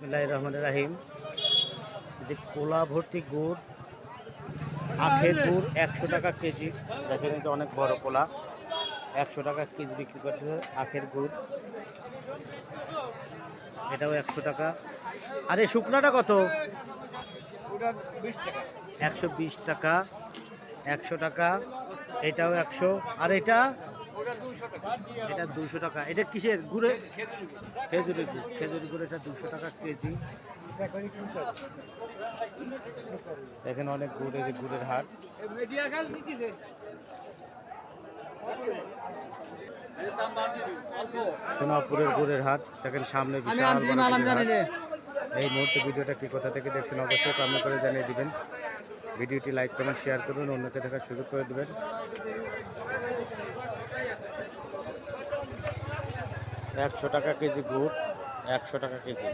বিসমিল্লাহির রহমানির রহিম। যে কোলা ভর্তি গুড়, আখের গুড় 100 টাকা কেজি। দেখেন এটা অনেক বড় কোলা, 100 টাকা কেজি বিক্রি করতেছে আখের গুড়। এটাও 100 টাকা। আর এই শুকনাটা কত? 120 টাকা। 100 টাকা। এটাও 100। আর এটা 200 টাকা। এটা কিসের গুড়ে? খেজুরের গুড়। খেজুরের গুড়, এটা 200 টাকা কেজি। এখানে অনেক গুড়, এই যে গুড়ের হাট। সোনাপুরের গুড়ের হাট দেখেন সামনে, বিশাল বড় গুড়ের হাট। এই মুহূর্তে ভিডিওটা কি কোথা থেকে দেখছেন অবশ্যই কমেন্ট করে জানিয়ে দিবেন। ভিডিওটি লাইক কমেন্ট শেয়ার করুন, অন্যকে দেখার সুযোগ করে দেবেন। 100 টাকা কেজি গুড়, 100 টাকা কেজি।